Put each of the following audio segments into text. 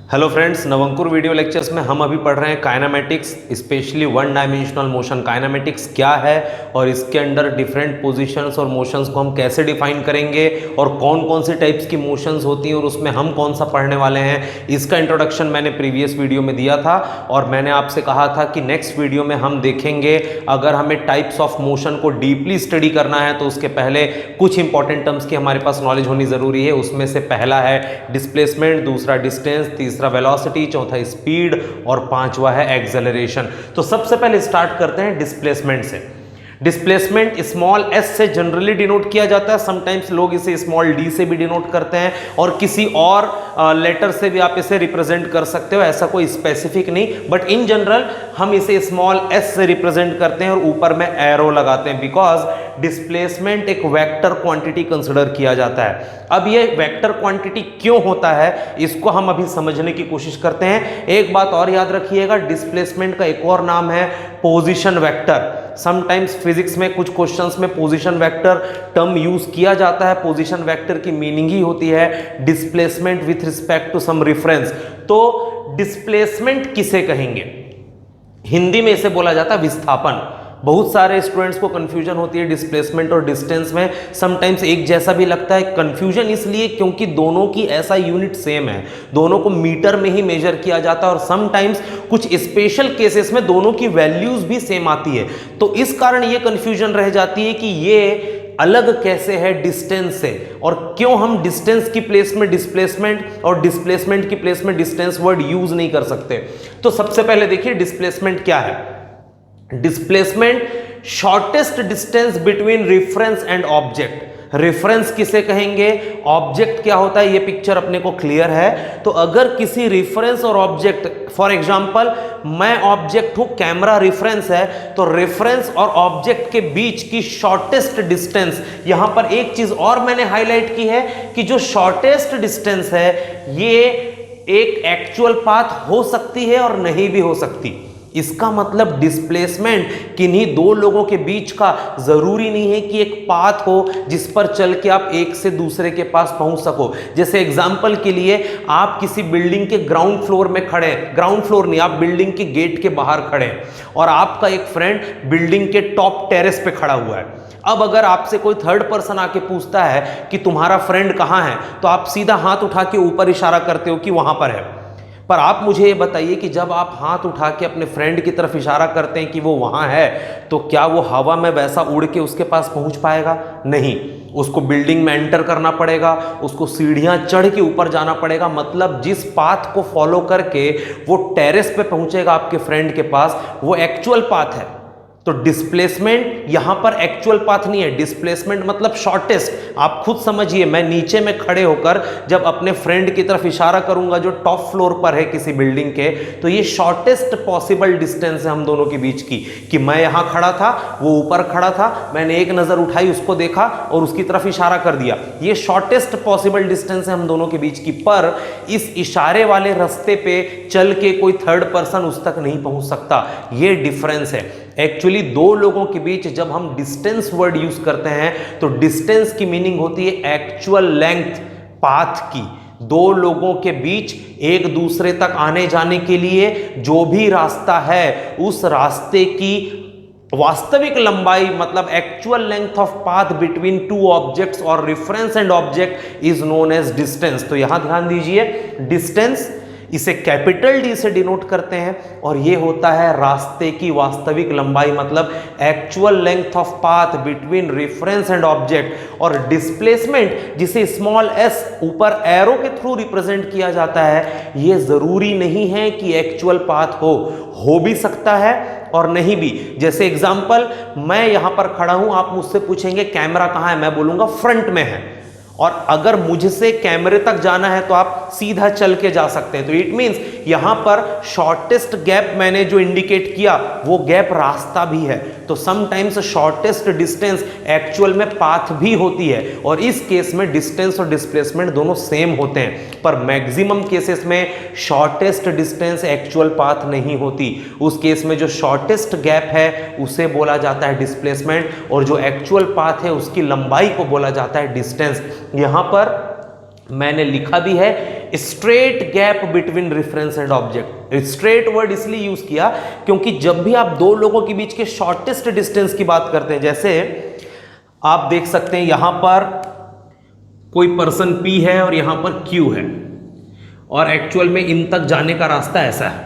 Hello friends, नवंकुर video lectures में हम अभी पढ़ रहे हैं kinematics, specially one dimensional motion. Kinematics क्या है और इसके अंडर डिफरेंट पोजीशंस और मोशंस को हम कैसे डिफाइन करेंगे और कौन कौन से टाइप्स की मोशंस होती हैं और उसमें हम कौन सा पढ़ने वाले हैं, इसका इंट्रोडक्शन मैंने प्रीवियस वीडियो में दिया था। और मैंने आपसे कहा था कि नेक्स्ट वीडियो में हम देखेंगे, अगर हमें टाइप्स ऑफ मोशन को डीपली स्टडी करना है तो उसके पहले कुछ इंपॉर्टेंट टर्म्स की हमारे पास नॉलेज होनी ज़रूरी है। उसमें से पहला है डिस्प्लेसमेंट, दूसरा डिस्टेंस, तीसरा वेलोसिटी, चौथा स्पीड और पांचवा है एक्सेलरेशन। तो सबसे पहले स्टार्ट करते हैं डिस्प्लेसमेंट से। डिस्प्लेसमेंट स्मॉल एस से जनरली डिनोट किया जाता है, समटाइम्स लोग इसे स्मॉल डी से भी डिनोट करते हैं और किसी और लेटर से भी आप इसे रिप्रेजेंट कर सकते हो, ऐसा कोई स्पेसिफिक नहीं, बट इन जनरल हम इसे स्मॉल एस से रिप्रेजेंट करते हैं और ऊपर में एरो लगाते हैं, बिकॉज डिस्प्लेसमेंट एक वेक्टर क्वांटिटी कंसिडर किया जाता है। अब ये वेक्टर क्वांटिटी क्यों होता है, इसको हम अभी समझने की कोशिश करते हैं। एक बात और याद रखिएगा, डिस्प्लेसमेंट का एक और नाम है पोजीशन वेक्टर। समटाइम्स फिजिक्स में कुछ क्वेश्चंस में पोजीशन वेक्टर टर्म यूज किया जाता है। पोजीशन वेक्टर की मीनिंग ही होती है displacement with respect to some reference. तो डिस्प्लेसमेंट किसे कहेंगे? हिंदी में इसे बोला जाता है विस्थापन। बहुत सारे स्टूडेंट्स को कंफ्यूजन होती है डिस्प्लेसमेंट और डिस्टेंस में, समटाइम्स एक जैसा भी लगता है। कंफ्यूजन इसलिए क्योंकि दोनों की ऐसा यूनिट सेम है, दोनों को मीटर में ही मेजर किया जाता है और समटाइम्स कुछ स्पेशल केसेस में दोनों की वैल्यूज भी सेम आती है। तो इस कारण ये कंफ्यूजन रह जाती है कि ये अलग कैसे है डिस्टेंस से, और क्यों हम डिस्टेंस की प्लेस में डिस्प्लेसमेंट और डिस्प्लेसमेंट की प्लेस में डिस्टेंस वर्ड यूज नहीं कर सकते। तो सबसे पहले देखिए डिस्प्लेसमेंट क्या है। Displacement shortest distance between reference and object. Reference किसे कहेंगे, ऑब्जेक्ट क्या होता है, ये पिक्चर अपने को क्लियर है। तो अगर किसी रेफरेंस और ऑब्जेक्ट, फॉर एग्जांपल मैं ऑब्जेक्ट हूं, कैमरा रेफरेंस है, तो रेफरेंस और ऑब्जेक्ट के बीच की शॉर्टेस्ट डिस्टेंस, यहां पर एक चीज और मैंने हाईलाइट की है कि जो शॉर्टेस्ट डिस्टेंस है ये एक एक्चुअल पाथ हो सकती है और नहीं भी हो सकती। इसका मतलब डिस्प्लेसमेंट किन्हीं दो लोगों के बीच का जरूरी नहीं है कि एक पाथ हो जिस पर चल के आप एक से दूसरे के पास पहुंच सको। जैसे एग्जांपल के लिए आप किसी बिल्डिंग के ग्राउंड फ्लोर में खड़े हैं, ग्राउंड फ्लोर नहीं, आप बिल्डिंग के गेट के बाहर खड़े हैं और आपका एक फ्रेंड बिल्डिंग के टॉप टेरेस पे खड़ा हुआ है। अब अगर आपसे कोई थर्ड पर्सन आके पूछता है कि तुम्हारा फ्रेंड कहां है, तो आप सीधा हाथ उठा के ऊपर इशारा करते हो कि वहां पर है। पर आप मुझे ये बताइए कि जब आप हाथ उठा के अपने फ्रेंड की तरफ इशारा करते हैं कि वो वहां है, तो क्या वो हवा में वैसा उड़ के उसके पास पहुंच पाएगा? नहीं, उसको बिल्डिंग में एंटर करना पड़ेगा, उसको सीढ़ियां चढ़ के ऊपर जाना पड़ेगा। मतलब जिस पाथ को फॉलो करके वो टेरेस पे पहुंचेगा आपके फ्रेंड के पास, वो एक्चुअल पाथ है। तो डिस्प्लेसमेंट यहां पर एक्चुअल पाथ नहीं है, डिस्प्लेसमेंट मतलब शॉर्टेस्ट। आप खुद समझिए, मैं नीचे में खड़े होकर जब अपने फ्रेंड की तरफ इशारा करूंगा जो टॉप फ्लोर पर है किसी बिल्डिंग के, तो ये शॉर्टेस्ट पॉसिबल डिस्टेंस है हम दोनों के बीच की, कि मैं यहां खड़ा था, वो ऊपर खड़ा था, मैंने एक नजर उठाई, उसको देखा और उसकी तरफ इशारा कर दिया। ये शॉर्टेस्ट पॉसिबल डिस्टेंस है हम दोनों के बीच की। पर इस इशारे वाले रास्ते पे चल के कोई थर्ड पर्सन उस तक नहीं पहुंच सकता। ये डिफरेंस है। एक्चुअली दो लोगों के बीच जब हम डिस्टेंस वर्ड यूज करते हैं तो डिस्टेंस की मीनिंग होती है एक्चुअल लेंथ पाथ की। दो लोगों के बीच एक दूसरे तक आने जाने के लिए जो भी रास्ता है, उस रास्ते की वास्तविक लंबाई, मतलब actual length of path between two objects और reference and object is known as distance. तो यहां ध्यान दीजिए, डिस्टेंस इसे कैपिटल डी से डिनोट करते हैं और ये होता है रास्ते की वास्तविक लंबाई, मतलब actual length of path between reference and object. और डिस्प्लेसमेंट जिसे स्मॉल एस ऊपर एरो के थ्रू रिप्रेजेंट किया जाता है, ये जरूरी नहीं है कि एक्चुअल पाथ हो भी सकता है और नहीं भी। जैसे एग्जांपल, मैं यहां पर खड़ा हूं, आप मुझसे पूछेंगे कैमरा कहां है, मैं बोलूंगा फ्रंट में है, और अगर मुझसे कैमरे तक जाना है तो आप सीधा चल के जा सकते हैं। तो इट मींस यहां पर शॉर्टेस्ट गैप मैंने जो इंडिकेट किया वो गैप रास्ता भी है। तो समटाइम्स शॉर्टेस्ट डिस्टेंस एक्चुअल में पाथ भी होती है और इस केस में डिस्टेंस और डिस्प्लेसमेंट दोनों सेम होते हैं। पर मैक्सिमम केसेस में शॉर्टेस्ट डिस्टेंस एक्चुअल पाथ नहीं होती। उस केस में जो शॉर्टेस्ट गैप है उसे बोला जाता है डिस्प्लेसमेंट और जो एक्चुअल पाथ है उसकी लंबाई को बोला जाता है डिस्टेंस। यहां पर मैंने लिखा भी है, straight gap between reference and object. Straight word इसलिए यूज किया क्योंकि जब भी आप दो लोगों के बीच के शॉर्टेस्ट डिस्टेंस की बात करते हैं, जैसे आप देख सकते हैं यहां पर कोई पर्सन P है और यहां पर Q है, और एक्चुअल में इन तक जाने का रास्ता ऐसा है,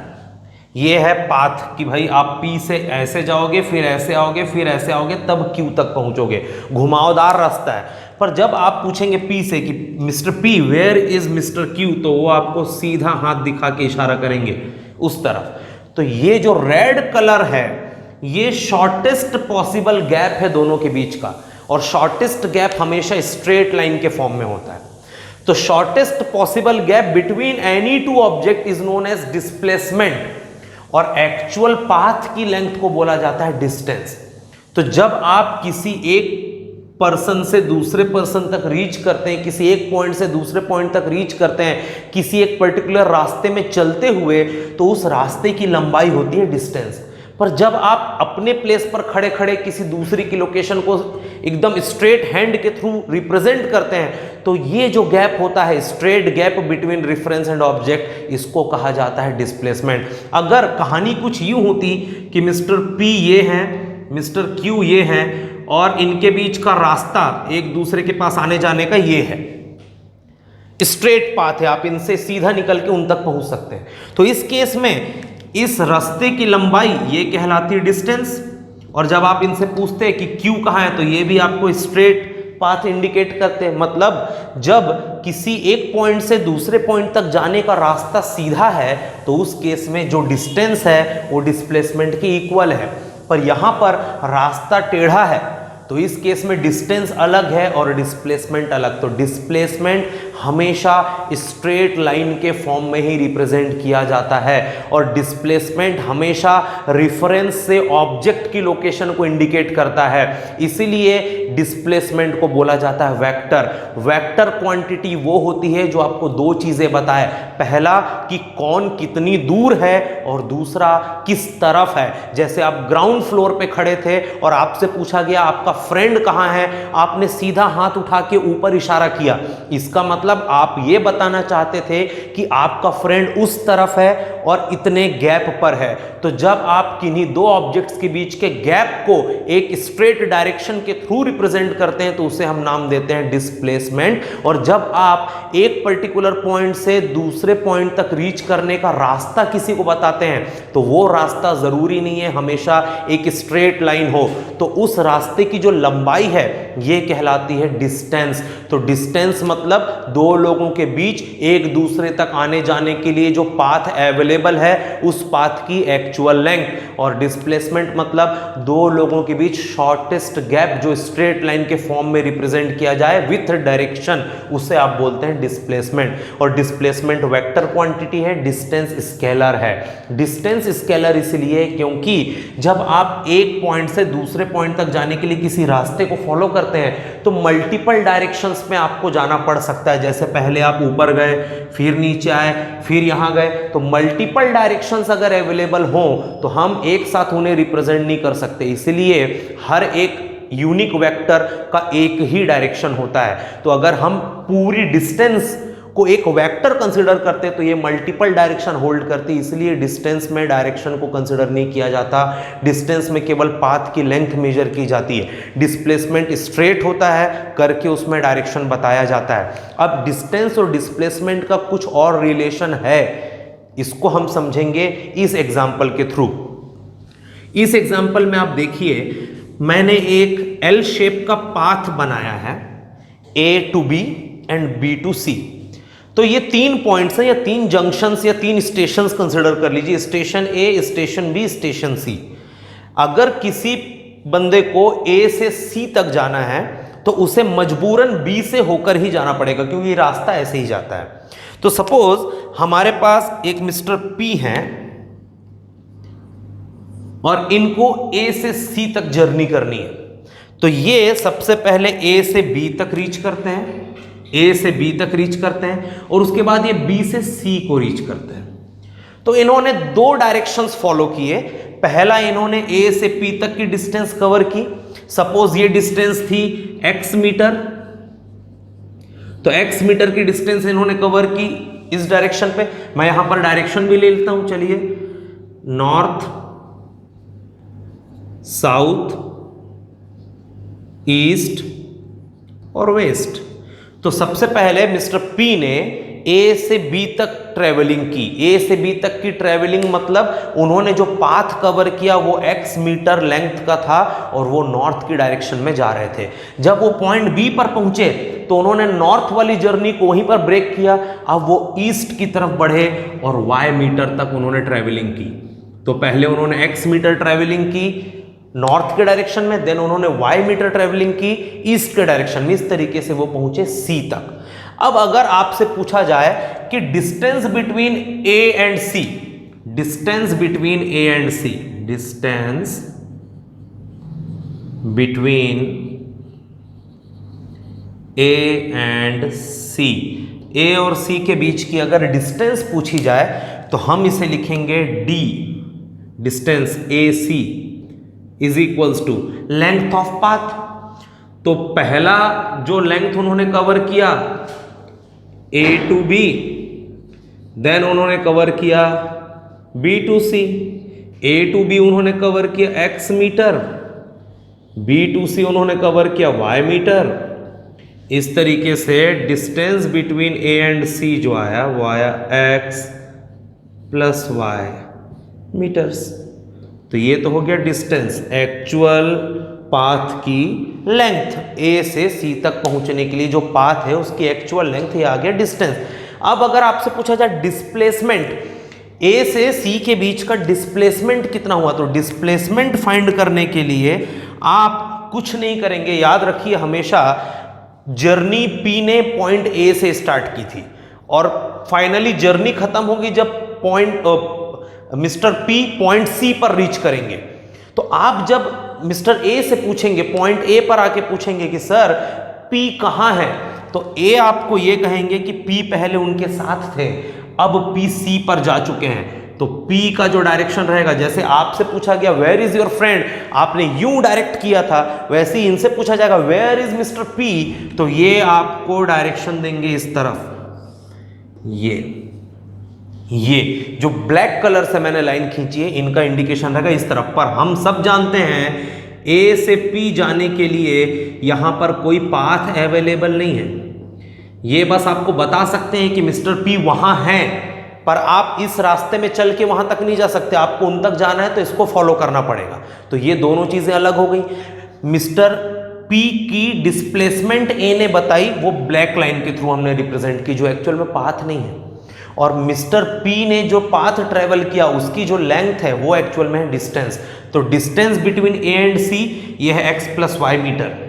ये है पाथ कि भाई आप P से ऐसे जाओगे, फिर ऐसे आओगे, फिर ऐसे आओगे, तब Q तक पहुंचोगे, घुमावदार रास्ता है। पर जब आप पूछेंगे P से कि mister P where is mister Q, तो वो आपको सीधा हाथ दिखा के इशारा करेंगे उस तरफ। तो ये जो रेड कलर है ये शॉर्टेस्ट पॉसिबल गैप है दोनों के बीच का, और शॉर्टेस्ट गैप हमेशा स्ट्रेट लाइन के फॉर्म में होता है। तो shortest possible gap between any two object is known as displacement, और एक्चुअल पाथ की लेंथ को बोला जाता है डिस्टेंस। तो जब आप किसी एक पर्सन से दूसरे पर्सन तक रीच करते हैं, किसी एक पॉइंट से दूसरे पॉइंट तक रीच करते हैं, किसी एक पर्टिकुलर रास्ते में चलते हुए, तो उस रास्ते की लंबाई होती है डिस्टेंस। पर जब आप अपने प्लेस पर खड़े खड़े किसी दूसरी की लोकेशन को एकदम स्ट्रेट हैंड के थ्रू रिप्रेजेंट करते हैं, तो ये जो गैप होता है, straight gap between reference and object, इसको कहा जाता है डिस्प्लेसमेंट। अगर कहानी कुछ यूं होती कि मिस्टर P ये हैं, मिस्टर Q ये हैं, और इनके बीच का रास्ता एक दूसरे के पास आने जाने का ये है, स्ट्रेट पाथ है, आप इनसे सीधा निकल के उन तक पहुंच सकते हैं, तो इस केस में इस रास्ते की लंबाई ये कहलाती है डिस्टेंस। और जब आप इनसे पूछते हैं कि Q कहाँ है, तो ये भी आपको स्ट्रेट पाथ इंडिकेट करते हैं। मतलब जब किसी एक पॉइंट से दूसरे पॉइंट तक जाने का रास्ता सीधा है, तो उस केस में जो डिस्टेंस है वो डिस्प्लेसमेंट के इक्वल है। पर यहां पर रास्ता टेढ़ा है, तो इस केस में डिस्टेंस अलग है और डिस्प्लेसमेंट अलग। तो डिस्प्लेसमेंट हमेशा स्ट्रेट लाइन के फॉर्म में ही रिप्रेजेंट किया जाता है, और डिस्प्लेसमेंट हमेशा रेफरेंस से ऑब्जेक्ट की लोकेशन को इंडिकेट करता है। इसीलिए डिस्प्लेसमेंट को बोला जाता है वेक्टर। वेक्टर क्वांटिटी वो होती है जो आपको दो चीजें बताए, पहला कि कौन कितनी दूर है, और दूसरा किस तरफ है। जैसे आप ग्राउंड फ्लोर पे खड़े थे और आपसे पूछा गया आपका फ्रेंड कहां है, आपने सीधा हाथ उठा के ऊपर इशारा किया, इसका मतलब आप ये बताना चाहते थे कि आपका फ्रेंड उस तरफ है और इतने गैप पर है। तो जब आप किन्हीं दो ऑब्जेक्ट्स के बीच के गैप को एक स्ट्रेट डायरेक्शन के थ्रू रिप्रेजेंट करते हैं, तो उसे हम नाम देते हैं डिस्प्लेसमेंट। और जब आप एक पर्टिकुलर पॉइंट से दूसरे पॉइंट तक रीच करने का रास्ता किसी को बताते हैं, तो वो रास्ता जरूरी नहीं है हमेशा एक स्ट्रेट लाइन हो, तो उस रास्ते की जो लंबाई है ये कहलाती है डिस्टेंस। तो डिस्टेंस मतलब दो लोगों के बीच एक दूसरे तक आने जाने के लिए जो पाथ अवेलेबल है उस पाथ की एक्चुअल लेंथ। और डिस्प्लेसमेंट मतलब दो लोगों के बीच शॉर्टेस्ट गैप जो स्ट्रेट लाइन के फॉर्म में रिप्रेजेंट किया जाए विथ डायरेक्शन, उसे आप बोलते हैं डिस्प्लेसमेंट। और डिस्प्लेसमेंट वेक्टर क्वांटिटी है, डिस्टेंस स्केलर है। डिस्टेंस स्केलर इसलिए क्योंकि जब आप एक पॉइंट से दूसरे पॉइंट तक जाने के लिए किसी रास्ते को फॉलो करते हैं, तो मल्टीपल डायरेक्शंस में आपको जाना पड़ सकता है। जैसे पहले आप ऊपर गए, फिर नीचे आए, फिर यहां गए, तो मल्टीपल डायरेक्शंस अगर अवेलेबल हो तो हम एक साथ उन्हें रिप्रेजेंट नहीं कर सकते। इसलिए हर एक यूनिक वेक्टर का एक ही डायरेक्शन होता है। तो अगर हम पूरी डिस्टेंस को एक वेक्टर कंसीडर करते तो ये मल्टीपल डायरेक्शन होल्ड करती, इसलिए डिस्टेंस में डायरेक्शन को कंसीडर नहीं किया जाता। डिस्टेंस में केवल पाथ की लेंथ मेजर की जाती है। डिस्प्लेसमेंट स्ट्रेट होता है, करके उसमें डायरेक्शन बताया जाता है। अब डिस्टेंस और डिस्प्लेसमेंट का कुछ और रिलेशन है, इसको हम समझेंगे इस एग्जाम्पल के थ्रू। इस एग्जाम्पल में आप देखिए, मैंने एक एल शेप का पाथ बनाया है, A to B and B to C। तो ये तीन पॉइंट्स हैं या तीन जंक्शंस या तीन स्टेशंस कंसिडर कर लीजिए, station A, station B, station C। अगर किसी बंदे को A से C तक जाना है तो उसे मजबूरन B से होकर ही जाना पड़ेगा, क्योंकि रास्ता ऐसे ही जाता है। तो सपोज हमारे पास एक मिस्टर P हैं और इनको A से C तक जर्नी करनी है, तो ये सबसे पहले A से B तक रीच करते हैं, A से B तक रीच करते हैं, और उसके बाद ये B से C को रीच करते हैं। तो इन्होंने दो डायरेक्शंस फॉलो किए। पहला, इन्होंने A से P तक की डिस्टेंस कवर की। सपोज ये डिस्टेंस थी x मीटर, तो x मीटर की डिस्टेंस इन्होंने कवर की इस डायरेक्शन पे। मैं यहां पर डायरेक्शन भी ले लेता हूं, चलिए, नॉर्थ, साउथ, ईस्ट और वेस्ट। तो सबसे पहले मिस्टर पी ने ए से बी तक ट्रेवलिंग की। ए से बी तक की ट्रेवलिंग मतलब उन्होंने जो पाथ कवर किया वो x मीटर लेंथ का था और वो नॉर्थ की डायरेक्शन में जा रहे थे। जब वो पॉइंट बी पर पहुंचे तो उन्होंने नॉर्थ वाली जर्नी को वहीं पर ब्रेक किया। अब वो ईस्ट की तरफ बढ़े और y मीटर तक उन्होंने ट्रेवलिंग की। तो पहले उन्होंने x मीटर ट्रेवलिंग की नॉर्थ के डायरेक्शन में, देन उन्होंने y मीटर ट्रेवलिंग की ईस्ट के डायरेक्शन में। इस तरीके से वो पहुंचे C तक। अब अगर आपसे पूछा जाए कि distance between A and C, distance between A and C, distance between A and C, A और C के बीच की अगर डिस्टेंस पूछी जाए तो हम इसे लिखेंगे D, distance AC is equals to length of path. तो पहला जो लेंथ उन्होंने कवर किया A टू B, देन उन्होंने कवर किया B to C, A to B उन्होंने कवर किया x metre, B to C उन्होंने कवर किया y मीटर। इस तरीके से distance between A and C जो आया वो आया x प्लस y मीटर्स। तो ये तो हो गया डिस्टेंस, एक्चुअल पाथ की लेंथ। A से C तक पहुंचने के लिए जो पाथ है उसकी एक्चुअल लेंथ, ये आ गया डिस्टेंस। अब अगर आपसे पूछा जाए डिस्प्लेसमेंट, A से C के बीच का डिस्प्लेसमेंट कितना हुआ, तो डिस्प्लेसमेंट फाइंड करने के लिए आप कुछ नहीं करेंगे। याद रखिए हमेशा जर्नी P ने पॉइंट A से स्टार्ट की थी और फाइनली जर्नी खत्म होगी जब मिस्टर P पॉइंट C पर रीच करेंगे। तो आप जब मिस्टर A से पूछेंगे, पॉइंट A पर आके पूछेंगे कि सर P कहाँ है, तो A आपको ये कहेंगे कि P पहले उनके साथ थे, अब P C पर जा चुके हैं। तो P का जो डायरेक्शन रहेगा, जैसे आपसे पूछा गया वेयर इज योर फ्रेंड, आपने यूं डायरेक्ट किया था, वैसे ही इनसे पूछा जाएगा वेयर इज मिस्टर P, तो ये आपको डायरेक्शन देंगे इस तरफ। ये जो ब्लैक कलर से मैंने लाइन खींची है इनका इंडिकेशन रहेगा इस तरफ। पर हम सब जानते हैं A से P जाने के लिए यहां पर कोई पाथ अवेलेबल नहीं है। ये बस आपको बता सकते हैं कि मिस्टर P वहां है, पर आप इस रास्ते में चल के वहां तक नहीं जा सकते, आपको उन तक जाना है तो इसको फॉलो करना पड़ेगा। तो ये दोनों चीजें अलग हो गई। मिस्टर P की डिस्प्लेसमेंट A ने बताई, वो ब्लैक लाइन के थ्रू हमने रिप्रेजेंट की, जो एक्चुअल में पाथ नहीं है। और मिस्टर P ने जो पाथ ट्रेवल किया उसकी जो लेंथ है वो एक्चुअल में है डिस्टेंस। तो distance between A and C ये है x प्लस y मीटर।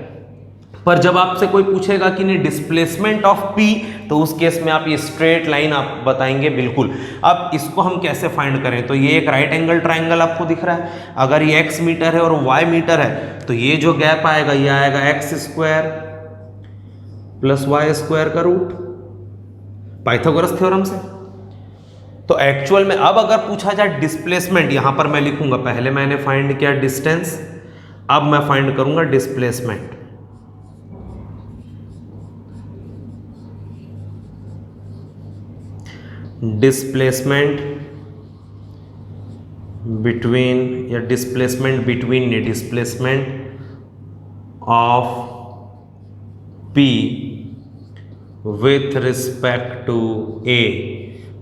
पर जब आपसे कोई पूछेगा कि नहीं डिस्प्लेसमेंट ऑफ P, तो उस केस में आप ये स्ट्रेट लाइन आप बताएंगे बिल्कुल। अब इसको हम कैसे फाइंड करें, तो ये एक राइट एंगल ट्राइंगल आपको दिख रहा है। अगर ये x मीटर है और y मीटर है तो ये जो गैप आएगा ये आएगा x square plus y square का रूट, पाइथागोरस थ्योरम से। तो एक्चुअल में अब अगर पूछा जाए डिस्प्लेसमेंट, यहां पर मैं लिखूंगा पहले मैंने फाइंड किया डिस्टेंस, अब मैं फाइंड करूंगा डिस्प्लेसमेंट। डिस्प्लेसमेंट बिटवीन या displacement between displacement of P with respect to A।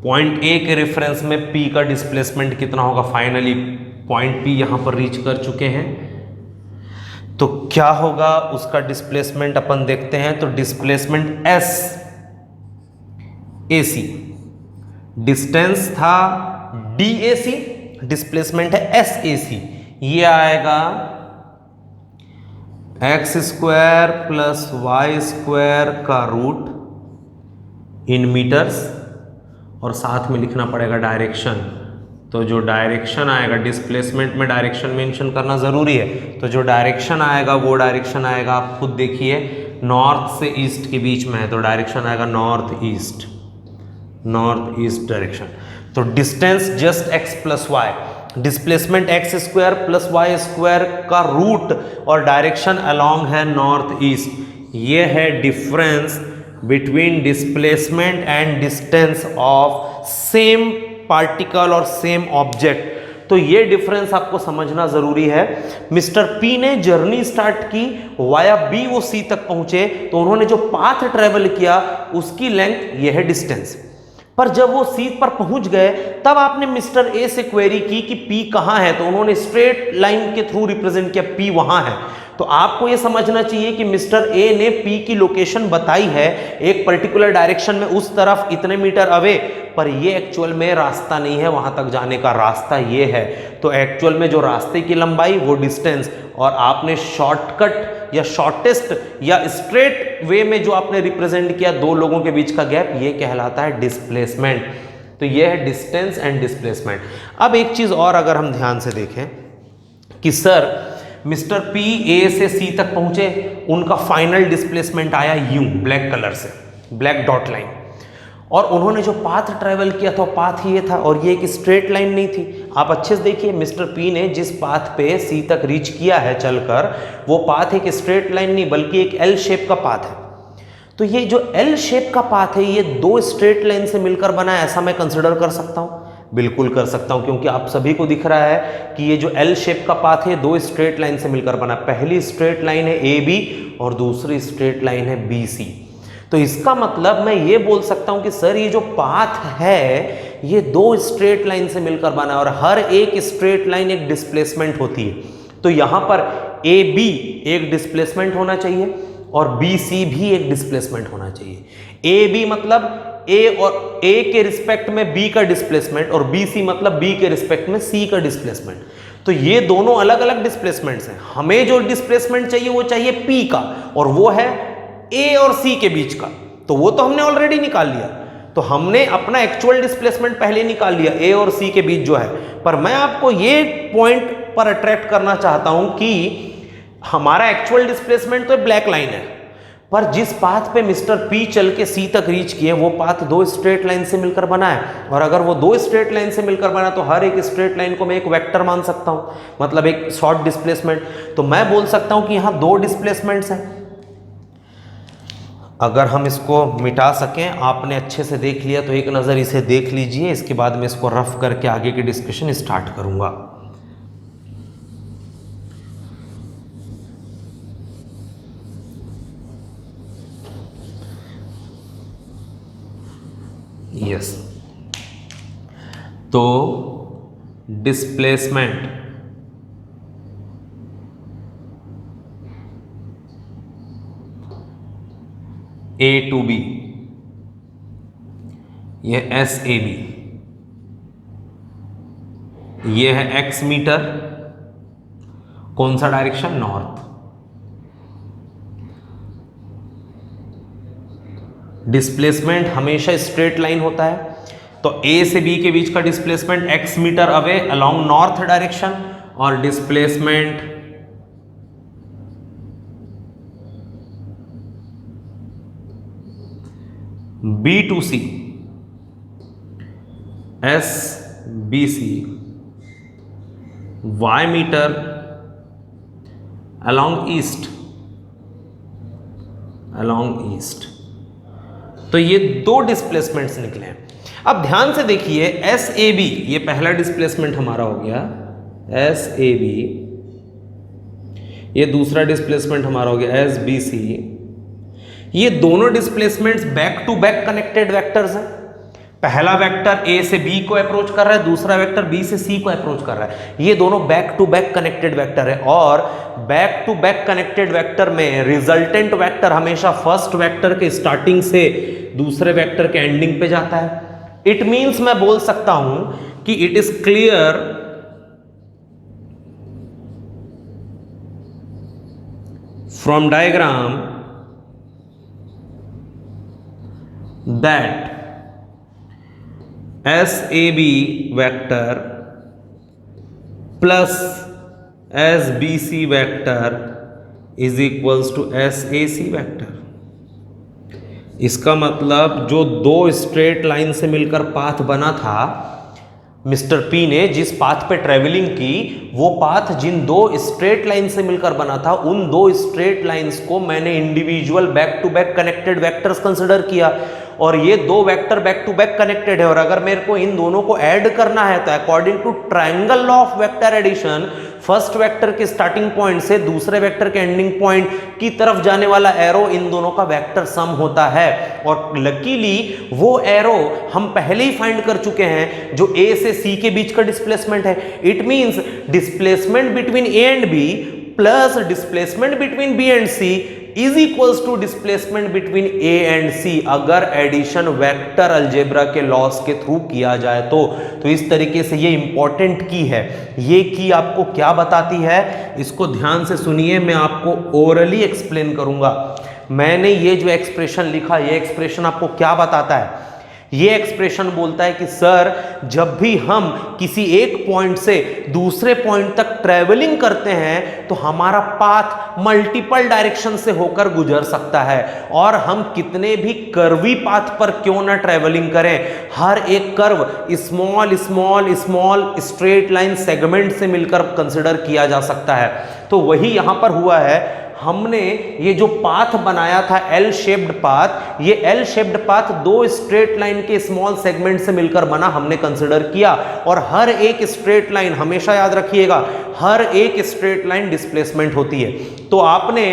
Point A के रेफरेंस में P का डिस्प्लेसमेंट कितना होगा। फाइनली पॉइंट P यहां पर रीच कर चुके हैं, तो क्या होगा उसका डिस्प्लेसमेंट अपन देखते हैं। तो डिस्प्लेसमेंट S AC, डिस्टेंस था DAC, डिस्प्लेसमेंट है SAC, ये आएगा x square plus y square का रूट इन मीटर्स, और साथ में लिखना पड़ेगा डायरेक्शन। तो जो डायरेक्शन आएगा, डिस्प्लेसमेंट में डायरेक्शन मेंशन करना जरूरी है, तो जो डायरेक्शन आएगा वो डायरेक्शन आएगा, आप खुद देखिए नॉर्थ से ईस्ट के बीच में है, तो डायरेक्शन आएगा नॉर्थ ईस्ट डायरेक्शन। तो distance just x plus y, displacement x square plus y square का रूट, और डायरेक्शन अलोंग है नॉर्थ ईस्ट। ये है difference between displacement and distance of same particle और सेम ऑब्जेक्ट। तो ये डिफरेंस आपको समझना जरूरी है। मिस्टर पी ने जर्नी स्टार्ट की, वाया बी वो सी तक पहुंचे, तो उन्होंने जो पाथ ट्रेवल किया उसकी लेंथ ये है डिस्टेंस। पर जब वो सी पर पहुंच गए तब आपने मिस्टर ए से क्वेरी की कि पी कहां है, तो उन्होंने स्ट्रेट लाइन के थ्रू रिप्रेजेंट किया पी वहां है। तो आपको यह समझना चाहिए कि मिस्टर ए ने पी की लोकेशन बताई है एक पर्टिकुलर डायरेक्शन में, उस तरफ इतने मीटर अवे, पर ये एक्चुअल में रास्ता नहीं है, वहां तक जाने का रास्ता ये है। तो एक्चुअल में जो रास्ते की लंबाई वो डिस्टेंस, और आपने शॉर्टकट या शॉर्टेस्ट या स्ट्रेट वे में जो आपने रिप्रेजेंट किया दो लोगों के बीच का गैप, ये कहलाता है डिस्प्लेसमेंट। तो ये है डिस्टेंस एंड डिस्प्लेसमेंट। अब एक चीज और अगर हम ध्यान से देखें कि सर मिस्टर पी ए से सी तक पहुंचे, उनका फाइनल डिस्प्लेसमेंट आया यू ब्लैक कलर से, ब्लैक डॉट लाइन, और उन्होंने जो पाथ ट्रेवल किया था पाथ ये था, और ये एक स्ट्रेट लाइन नहीं थी। आप अच्छे से देखिए, मिस्टर पी ने जिस पाथ पे सी तक रीच किया है चलकर, वो पाथ एक स्ट्रेट लाइन नहीं बल्कि एक एल शेप का पाथ है। तो ये जो एल शेप का पाथ है ये दो स्ट्रेट लाइन से मिलकर बना है, ऐसा मैं कंसिडर कर सकता हूं? बिल्कुल कर सकता हूं, क्योंकि आप सभी को दिख रहा है कि ये जो एल शेप का पाथ है दो स्ट्रेट लाइन से मिलकर बना। पहली स्ट्रेट लाइन है ए बी और दूसरी स्ट्रेट लाइन है बी सी। तो इसका मतलब मैं ये बोल सकता हूं कि सर ये जो पाथ है ये दो स्ट्रेट लाइन से मिलकर बना है, और हर एक स्ट्रेट लाइन एक डिस्प्लेसमेंट होती है। तो यहां पर ए बी एक डिस्प्लेसमेंट होना चाहिए और बी सी भी एक डिस्प्लेसमेंट होना चाहिए। ए बी मतलब ए और ए के रिस्पेक्ट में बी का डिस्प्लेसमेंट, और बी सी मतलब बी के रिस्पेक्ट में सी का डिस्प्लेसमेंट। तो ये दोनों अलग अलग डिस्प्लेसमेंट्स हैं। हमें जो डिस्प्लेसमेंट चाहिए वो चाहिए पी का, और वो है ए और सी के बीच का। तो वो तो हमने ऑलरेडी निकाल लिया। तो हमने अपना एक्चुअल डिस्प्लेसमेंट पहले निकाल लिया ए और सी के बीच जो है। पर मैं आपको ये पॉइंट पर अट्रैक्ट करना चाहता हूं कि हमारा एक्चुअल डिस्प्लेसमेंट तो ब्लैक लाइन है, पर जिस पाथ पे मिस्टर पी चल के सी तक रीच किए वो पाथ दो स्ट्रेट लाइन से मिलकर बना है। और अगर वो दो स्ट्रेट लाइन से मिलकर बना तो हर एक स्ट्रेट लाइन को मैं एक वेक्टर मान सकता हूं, मतलब एक शॉर्ट डिस्प्लेसमेंट। तो मैं बोल सकता हूं कि यहां दो डिस्प्लेसमेंट्स हैं। अगर हम इसको मिटा सकें, आपने अच्छे से देख लिया तो एक नज़र इसे देख लीजिए, इसके बाद मैं इसको रफ करके आगे की डिस्कशन स्टार्ट करूंगा। यस, तो डिस्प्लेसमेंट ए टू बी, ये एस ए बी, ये है एक्स मीटर, कौन सा डायरेक्शन? नॉर्थ। डिस्प्लेसमेंट हमेशा स्ट्रेट लाइन होता है, तो ए से बी के बीच का displacement X metre away along north direction, और displacement B to C, S B C, Y metre along east, along east. तो ये दो डिस्प्लेसमेंट्स निकले हैं। अब ध्यान से देखिए, एस ए बी ये पहला डिस्प्लेसमेंट हमारा हो गया, एस ए बी, ये दूसरा डिस्प्लेसमेंट हमारा हो गया एस बी सी। ये दोनों displacements back to back connected vectors हैं। पहला वेक्टर ए से बी को अप्रोच कर रहा है, दूसरा वेक्टर बी से सी को अप्रोच कर रहा है। ये दोनों back to back connected vector है, और back to back connected vector में रिजल्टेंट वेक्टर हमेशा फर्स्ट वेक्टर के स्टार्टिंग से दूसरे वेक्टर के एंडिंग पे जाता है। इट मींस मैं बोल सकता हूं कि it is clear from diagram that S A B vector plus S B C vector is equals to S A C vector. इसका मतलब जो दो स्ट्रेट लाइन से मिलकर पाथ बना था, मिस्टर पी ने जिस पाथ पे ट्रेवलिंग की वो पाथ जिन दो स्ट्रेट लाइन से मिलकर बना था, उन दो स्ट्रेट लाइंस को मैंने individual back to back connected vectors consider किया और ये दो vector back to back connected है और अगर मेरे को इन दोनों को ऐड करना है तो according to triangle law of vector addition first vector के स्टार्टिंग पॉइंट से दूसरे वेक्टर के एंडिंग पॉइंट की तरफ जाने वाला एरो इन दोनों का वेक्टर सम होता है और लकीली वो एरो हम पहले ही फाइंड कर चुके हैं जो ए से सी के बीच का डिस्प्लेसमेंट है। It means displacement between A and B plus displacement between B and C is equals to displacement between A and C अगर एडिशन वेक्टर अलजेब्रा के लॉस के थ्रू किया जाए तो इस तरीके से ये इंपॉर्टेंट की है। ये की आपको क्या बताती है इसको ध्यान से सुनिए, मैं आपको ओरली एक्सप्लेन करूंगा। मैंने ये जो एक्सप्रेशन लिखा ये एक्सप्रेशन आपको क्या बताता है? ये एक्सप्रेशन बोलता है कि सर जब भी हम किसी एक पॉइंट से दूसरे पॉइंट तक ट्रेवलिंग करते हैं तो हमारा पाथ मल्टीपल डायरेक्शन से होकर गुजर सकता है और हम कितने भी कर्वी पाथ पर क्यों ना ट्रेवलिंग करें, हर एक curve small small small straight line segment से मिलकर कंसिडर किया जा सकता है। तो वही यहां पर हुआ है। हमने ये जो पाथ बनाया था एल शेप्ड पाथ, ये एल शेप्ड पाथ दो स्ट्रेट लाइन के स्मॉल सेगमेंट से मिलकर बना हमने कंसिडर किया और हर एक स्ट्रेट लाइन, हमेशा याद रखिएगा, हर एक स्ट्रेट लाइन डिस्प्लेसमेंट होती है। तो आपने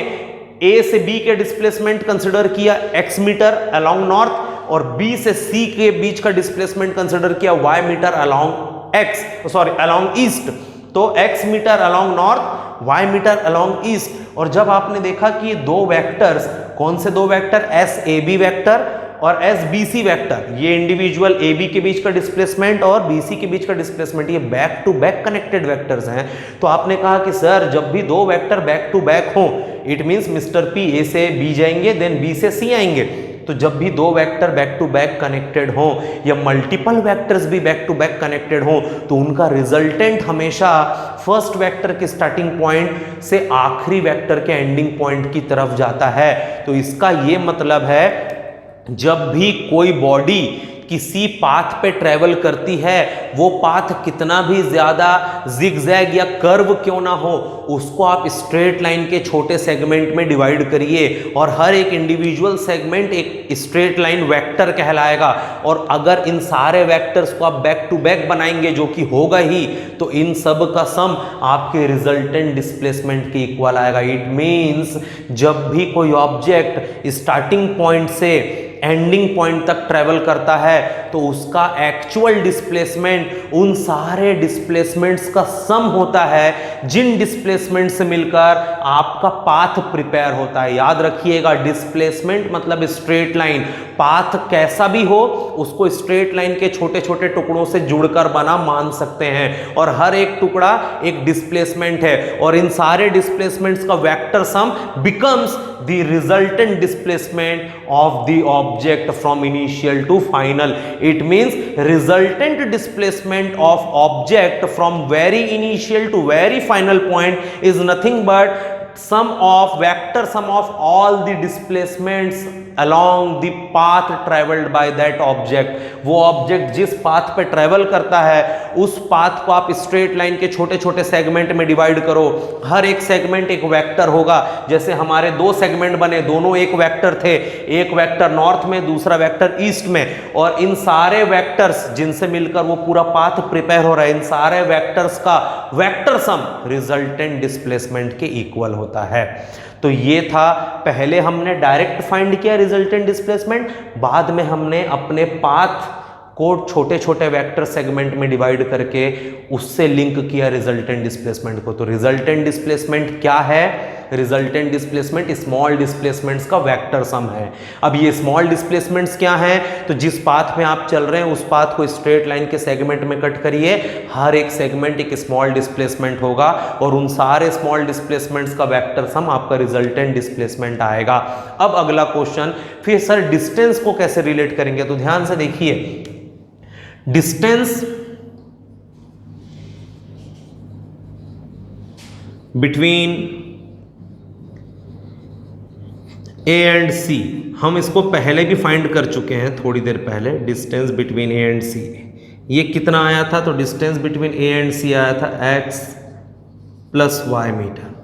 ए से बी के डिस्प्लेसमेंट कंसिडर किया x मीटर अलोंग नॉर्थ और बी से सी के बीच का डिस्प्लेसमेंट कंसिडर किया y मीटर अलोंग ईस्ट। तो x metre along north, y metre along east. और जब आपने देखा कि ये दो वेक्टर्स, कौन से दो vector, S A B vector और एस बी सी वेक्टर, ये इंडिविजुअल ए बी के बीच का डिस्प्लेसमेंट और बी सी के बीच का डिस्प्लेसमेंट, ये back to back connected vectors हैं। तो आपने कहा कि सर जब भी दो वेक्टर बैक टू बैक हो it means mister P A से बी जाएंगे देन बी से सी आएंगे। तो जब भी दो vector back to back connected हो या मल्टीपल वेक्टर्स भी बैक टू बैक कनेक्टेड हो तो उनका रिजल्टेंट हमेशा फर्स्ट वेक्टर के स्टार्टिंग पॉइंट से आखिरी वेक्टर के एंडिंग पॉइंट की तरफ जाता है। तो इसका ये मतलब है जब भी कोई बॉडी किसी पाथ पे ट्रेवल करती है वो पाथ कितना भी ज्यादा जिगजैग या कर्व क्यों ना हो उसको आप स्ट्रेट लाइन के छोटे सेगमेंट में डिवाइड करिए और हर एक इंडिविजुअल सेगमेंट एक स्ट्रेट लाइन वेक्टर कहलाएगा। और अगर इन सारे वेक्टर्स को आप बैक टू बैक बनाएंगे जो कि होगा ही, तो इन सब का सम आपके रिजल्टेंट डिस्प्लेसमेंट के इक्वल आएगा। इट मींस जब भी कोई ऑब्जेक्ट स्टार्टिंग पॉइंट से एंडिंग पॉइंट तक ट्रेवल करता है तो उसका एक्चुअल डिस्प्लेसमेंट उन सारे डिस्प्लेसमेंट्स का सम होता है जिन डिस्प्लेसमेंट से मिलकर आपका पाथ प्रिपेयर होता है। याद रखिएगा डिस्प्लेसमेंट मतलब स्ट्रेट लाइन, पाथ कैसा भी हो उसको स्ट्रेट लाइन के छोटे छोटे टुकड़ों से जुड़कर बना मान सकते हैं और हर एक टुकड़ा एक डिस्प्लेसमेंट है और इन सारे डिस्प्लेसमेंट्स का vector sum becomes the resultant displacement of the object from initial to final. It means resultant displacement of object from very initial to very final point is nothing but sum of all the displacements along the path traveled by that object। वो object जिस path पे travel करता है उस path को आप straight line के छोटे छोटे सेगमेंट में डिवाइड करो, हर एक सेगमेंट एक वेक्टर होगा। जैसे हमारे दो सेगमेंट बने, दोनों एक वेक्टर थे, एक वेक्टर नॉर्थ में दूसरा वेक्टर ईस्ट में, और इन सारे वेक्टर्स जिनसे मिलकर वो पूरा पाथ प्रिपेयर हो रहा है, इन सारे वेक्टर्स का वेक्टर सम रिजल्टेंट डिस्प्लेसमेंट के इक्वल होता है। तो ये था, पहले हमने डायरेक्ट फाइंड किया रिजल्टेंट डिस्प्लेसमेंट, बाद में हमने अपने पाथ को छोटे छोटे वेक्टर सेगमेंट में डिवाइड करके उससे लिंक किया रिजल्टेंट डिस्प्लेसमेंट को। तो रिजल्टेंट डिस्प्लेसमेंट क्या है? रिजल्टेंट डिस्प्लेसमेंट स्मॉल डिस्प्लेसमेंट्स का वेक्टर सम है। अब ये स्मॉल डिस्प्लेसमेंट्स क्या हैं? तो जिस पाथ में आप चल रहे हैं उस पाथ को स्ट्रेट लाइन के सेगमेंट में कट करिए, हर एक सेगमेंट एक स्मॉल डिस्प्लेसमेंट होगा और उन सारे स्मॉल डिस्प्लेसमेंट्स का वेक्टर सम आपका रिजल्टेंट डिस्प्लेसमेंट आएगा। अब अगला क्वेश्चन, फिर सर डिस्टेंस को कैसे रिलेट करेंगे? तो ध्यान से देखिए, डिस्टेंस बिटवीन ए एंड सी, हम इसको पहले भी फाइंड कर चुके हैं थोड़ी देर पहले। डिस्टेंस बिटवीन ए एंड सी ये कितना आया था, तो डिस्टेंस बिटवीन ए एंड सी आया था x प्लस वाई मीटर।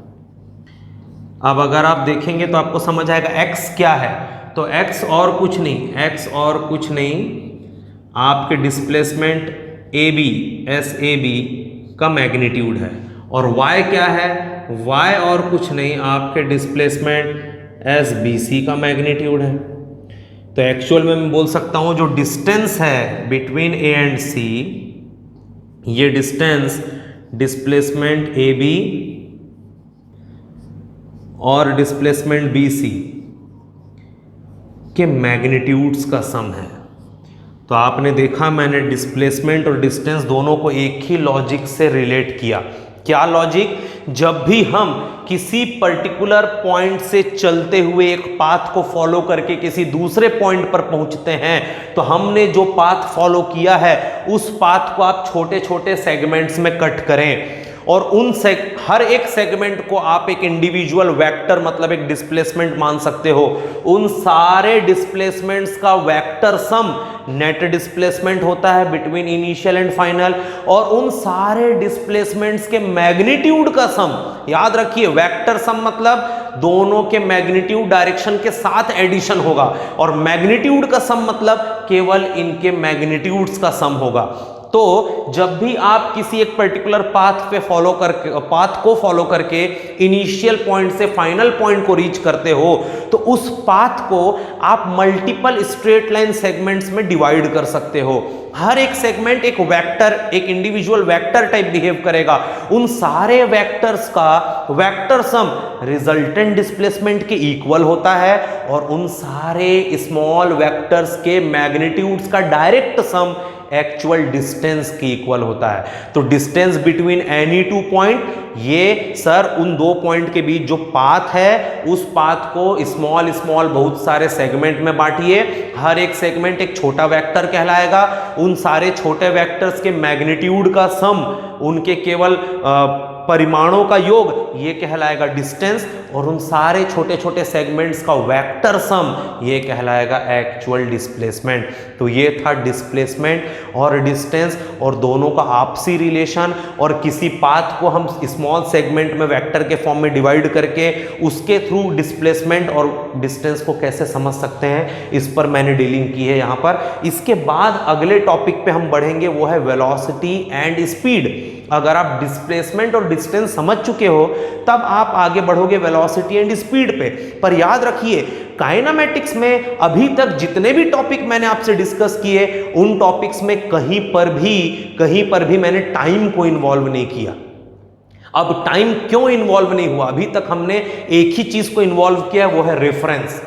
अब अगर आप देखेंगे तो आपको समझ आएगा x क्या है, तो x और कुछ नहीं, आपके डिस्प्लेसमेंट एस ए बी का मैग्नीट्यूड है, और y क्या है, y और कुछ नहीं, आपके डिस्प्लेसमेंट एस बी सी का मैग्नीट्यूड है। तो एक्चुअल में मैं बोल सकता हूं जो डिस्टेंस है बिटवीन ए एंड सी, ये डिस्टेंस डिस्प्लेसमेंट ए बी और डिस्प्लेसमेंट बी सी के मैग्नीट्यूड्स का सम है। तो आपने देखा मैंने डिस्प्लेसमेंट और डिस्टेंस दोनों को एक ही लॉजिक से रिलेट किया। क्या लॉजिक, जब भी हम किसी पर्टिकुलर पॉइंट से चलते हुए एक पाथ को फॉलो करके किसी दूसरे पॉइंट पर पहुंचते हैं, तो हमने जो पाथ फॉलो किया है उस पाथ को आप छोटे छोटे सेगमेंट्स में कट करें, और हर एक सेगमेंट को आप एक इंडिविजुअल वेक्टर मतलब एक डिस्प्लेसमेंट मान सकते हो। उन सारे डिस्प्लेसमेंट्स का वेक्टर सम नेट डिस्प्लेसमेंट होता है बिटवीन इनिशियल एंड फाइनल, और उन सारे डिस्प्लेसमेंट्स के मैग्नीट्यूड का सम, याद रखिए वेक्टर सम मतलब दोनों के मैग्नीट्यूड डायरेक्शन के साथ एडिशन होगा, और मैग्नीट्यूड का सम मतलब केवल इनके मैग्नीट्यूड्स का सम होगा। तो जब भी आप किसी एक पर्टिकुलर पाथ को फॉलो करके इनिशियल पॉइंट से फाइनल पॉइंट को रीच करते हो, तो उस पाथ को आप मल्टीपल स्ट्रेट लाइन सेगमेंट्स में डिवाइड कर सकते हो। हर एक सेगमेंट एक वेक्टर, एक इंडिविजुअल वेक्टर टाइप बिहेव करेगा। उन सारे वेक्टर्स का वेक्टर सम रिजल्टेंट डिस्प्लेसमेंट के इक्वल होता है, और उन सारे स्मॉल वेक्टर्स के मैग्नीट्यूड्स का डायरेक्ट सम एक्चुअल डिस्टेंस के इक्वल होता है। तो distance between any two point, ये सर उन दो पॉइंट के बीच जो पाथ है उस पाथ को स्मॉल स्मॉल बहुत सारे सेगमेंट में बांटिए, हर एक सेगमेंट एक छोटा वेक्टर कहलाएगा। उन सारे छोटे वेक्टर्स के मैग्नीट्यूड का सम, उनके केवल परिमाणों का योग, ये कहलाएगा डिस्टेंस, और उन सारे छोटे छोटे सेगमेंट्स का वेक्टर सम, ये कहलाएगा एक्चुअल डिस्प्लेसमेंट। तो ये था डिस्प्लेसमेंट और डिस्टेंस और दोनों का आपसी रिलेशन, और किसी पाथ को हम स्मॉल सेगमेंट में वेक्टर के फॉर्म में डिवाइड करके उसके थ्रू डिस्प्लेसमेंट और डिस्टेंस को कैसे समझ सकते हैं, इस पर मैंने डीलिंग की है यहाँ पर। इसके बाद अगले टॉपिक पे हम बढ़ेंगे, वो है वेलोसिटी एंड स्पीड। अगर आप डिस्प्लेसमेंट और डिस्टेंस समझ चुके हो तब आप आगे बढ़ोगे वेलोसिटी एंड स्पीड पे। पर याद रखिए काइनेमैटिक्स में अभी तक जितने भी टॉपिक मैंने आपसे डिस्कस किए, उन टॉपिक्स में कहीं पर भी मैंने टाइम को इन्वॉल्व नहीं किया। अब टाइम क्यों इन्वॉल्व नहीं हुआ? अभी तक हमने एक ही चीज को इन्वॉल्व किया, वो है रेफरेंस।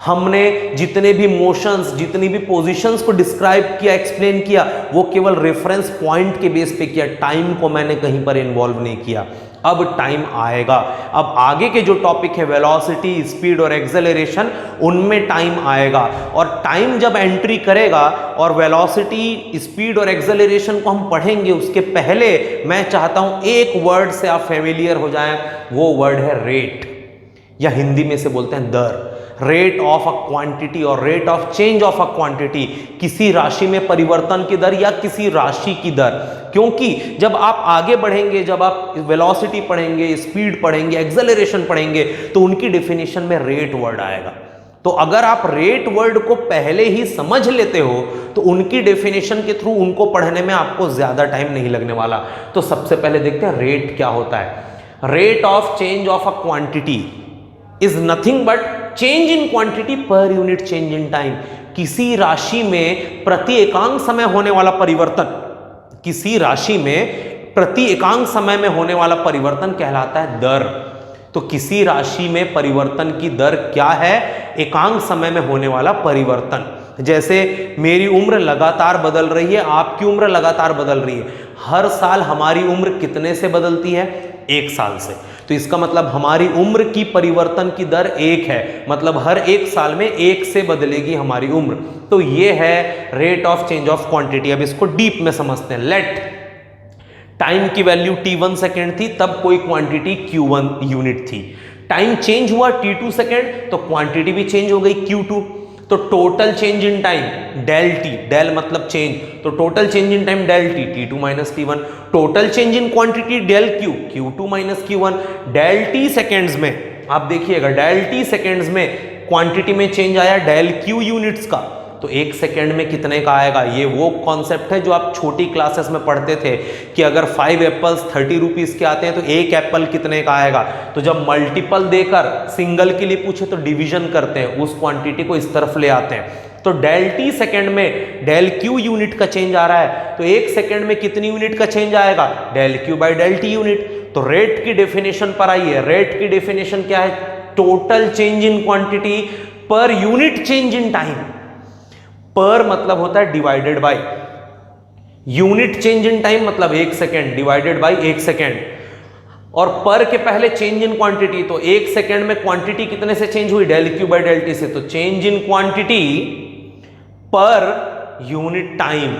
हमने जितने भी मोशंस, जितनी भी पोजीशंस को डिस्क्राइब किया, एक्सप्लेन किया, वो केवल रेफरेंस पॉइंट के बेस पे किया, टाइम को मैंने कहीं पर इन्वॉल्व नहीं किया। अब टाइम आएगा, अब आगे के जो टॉपिक है वेलोसिटी, स्पीड और एक्सेलरेशन, उनमें टाइम आएगा। और टाइम जब एंट्री करेगा और वेलोसिटी, स्पीड और एक्सेलरेशन को हम पढ़ेंगे, उसके पहले मैं चाहता हूं एक वर्ड से आप फेमिलियर हो जाएं, वो वर्ड है रेट, या हिंदी में से बोलते हैं दर। रेट ऑफ अ क्वांटिटी और rate of change of a quantity, किसी राशि में परिवर्तन की दर या किसी राशि की दर। क्योंकि जब आप आगे बढ़ेंगे, जब आप वेलोसिटी पढ़ेंगे, स्पीड पढ़ेंगे, एक्सेलरेशन पढ़ेंगे, तो उनकी डेफिनेशन में रेट वर्ड आएगा। तो अगर आप रेट वर्ड को पहले ही समझ लेते हो तो उनकी डेफिनेशन के थ्रू उनको पढ़ने में आपको ज्यादा टाइम नहीं लगने वाला। तो सबसे पहले देखते हैं रेट क्या होता है। Rate of change of a quantity is nothing but change in quantity per unit change in time. किसी राशि में प्रति एकांक समय होने वाला परिवर्तन, किसी राशि में प्रति एकांक समय में होने वाला परिवर्तन कहलाता है दर। तो किसी राशि में परिवर्तन की दर क्या है? एकांक समय में होने वाला परिवर्तन। जैसे मेरी उम्र लगातार बदल रही है, आपकी उम्र लगातार बदल रही है। हर साल हमारी उम्र कितने से बदलती है? 1 साल से। तो इसका मतलब हमारी उम्र की परिवर्तन की दर 1 है, मतलब हर 1 साल में 1 से बदलेगी हमारी उम्र। तो ये है rate of change of quantity. अब इसको डीप में समझते हैं। लेट टाइम की वैल्यू t1 सेकेंड थी, तब कोई क्वांटिटी q1 यूनिट थी। टाइम चेंज हुआ t2 सेकेंड, तो क्वांटिटी भी चेंज हो गई q2। तो total change in time del T, del मतलब चेंज, तो total change in time del T, T2 minus T1, total change in quantity del Q, Q2 minus Q1, del T seconds में, आप देखिएगा del T seconds में quantity में change आया del Q units का, तो एक सेकेंड में कितने का आएगा। ये वो कॉन्सेप्ट है जो आप छोटी क्लासेस में पढ़ते थे कि अगर 5 एप्पल्स 30 रुपीज के आते हैं तो एक एप्पल कितने का आएगा। तो जब मल्टीपल देकर सिंगल के लिए पूछे तो डिवीजन करते हैं, उस क्वांटिटी को इस तरफ ले आते हैं। तो डेल टी सेकेंड में डेल क्यू यूनिट का चेंज आ रहा है, तो एक सेकेंड में कितनी यूनिट का चेंज आएगा, del Q by del T unit. तो रेट की डेफिनेशन पर आइए, रेट की डेफिनेशन क्या है, total change in quantity per unit change in time. Per मतलब होता है divided by, unit change in time मतलब एक सेकेंड डिवाइडेड बाय एक सेकेंड, और पर के पहले चेंज इन क्वांटिटी, तो एक सेकेंड में क्वांटिटी कितने से चेंज हुई, del Q by del T से, तो change in quantity per unit time,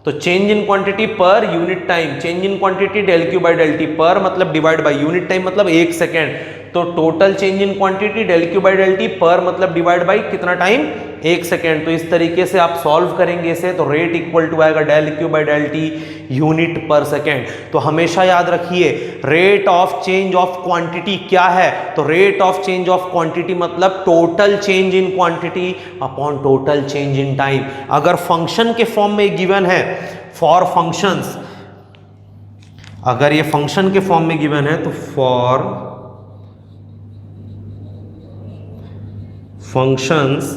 तो change in quantity per unit time, change in quantity del Q by del T, per मतलब डिवाइड बाय यूनिट टाइम मतलब एक second, तो total change in quantity del Q by del T per मतलब divide by कितना time, एक second. तो इस तरीके से आप सॉल्व करेंगे इसे, तो रेट इक्वल टू आएगा del Q by del T unit per second. तो हमेशा याद रखिए rate of change of quantity क्या है, तो rate of change of quantity मतलब total change in quantity upon total change in time. अगर फंक्शन के फॉर्म में गिवन है, फॉर फंक्शंस, अगर ये फंक्शन के फॉर्म में गिवन है तो फॉर फंक्शंस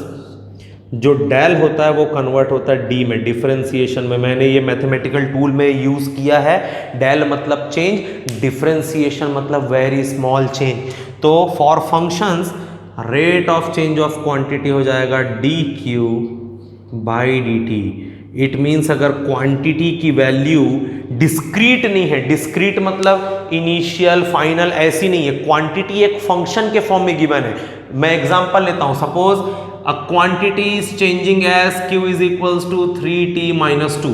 जो डेल होता है वो कन्वर्ट होता है डी में, डिफरेंशिएशन में। मैंने ये मैथमेटिकल टूल में यूज किया है, डेल मतलब चेंज, डिफरेंशिएशन मतलब वेरी स्मॉल चेंज। तो for functions rate of change of quantity हो जाएगा D Q by D T. It means अगर क्वांटिटी की वैल्यू डिस्क्रीट नहीं है, डिस्क्रीट मतलब इनिशियल फाइनल ऐसी नहीं है, क्वांटिटी एक फंक्शन के फॉर्म में गिवन है। मैं एग्जांपल लेता हूं, suppose a quantity is changing as q is equals to 3t minus 2,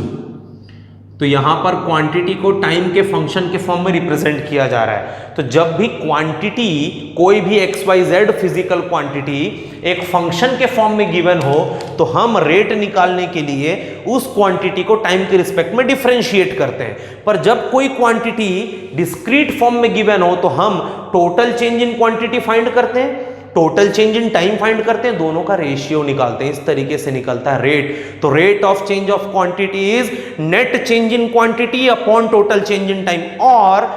तो यहां पर क्वांटिटी को टाइम के फंक्शन के फॉर्म में रिप्रेजेंट किया जा रहा है। तो जब भी क्वांटिटी कोई भी xyz फिजिकल क्वांटिटी एक फंक्शन के फॉर्म में गिवन हो, तो हम रेट निकालने के लिए उस क्वांटिटी को टाइम के रिस्पेक्ट में डिफरेंशिएट करते हैं। पर जब कोई क्वांटिटी डिस्क्रीट फॉर्म में गिवन हो तो हम total change in quantity find करते हैं, total change in time find करते हैं, दोनों का रेशियो निकालते हैं। इस तरीके से निकलता है रेट। तो rate of change of quantity is net change in quantity upon total change in time, और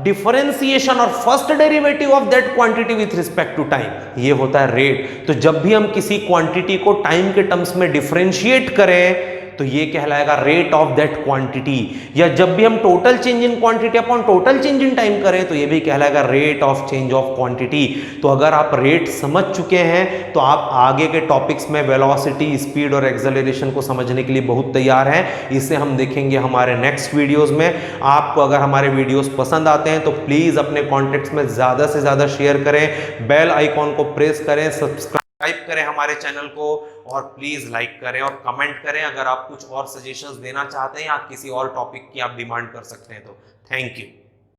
डिफरेंशिएशन और first derivative of that quantity with respect to time, ये होता है रेट। तो जब भी हम किसी क्वांटिटी को टाइम के टर्म्स में डिफरेंशिएट करें तो ये कहलाएगा रेट ऑफ दैट क्वांटिटी, या जब भी हम total change in quantity upon total change in time करें तो ये भी कहलाएगा rate of change of quantity. तो अगर आप रेट समझ चुके हैं तो आप आगे के टॉपिक्स में वेलोसिटी, स्पीड और एक्सेलरेशन को समझने के लिए बहुत तैयार हैं। इसे हम देखेंगे हमारे नेक्स्ट वीडियोस में। आपको अगर हमारे वीडियोस पसंद आते हैं तो प्लीज अपने कॉन्टेक्ट्स में ज्यादा से ज्यादा शेयर करें, बेल आइकॉन को प्रेस करें, सब्सक्राइब करें हमारे चैनल को, और प्लीज लाइक करें और कमेंट करें। अगर आप कुछ और सजेशंस देना चाहते हैं या किसी और टॉपिक की आप डिमांड कर सकते हैं तो थैंक यू।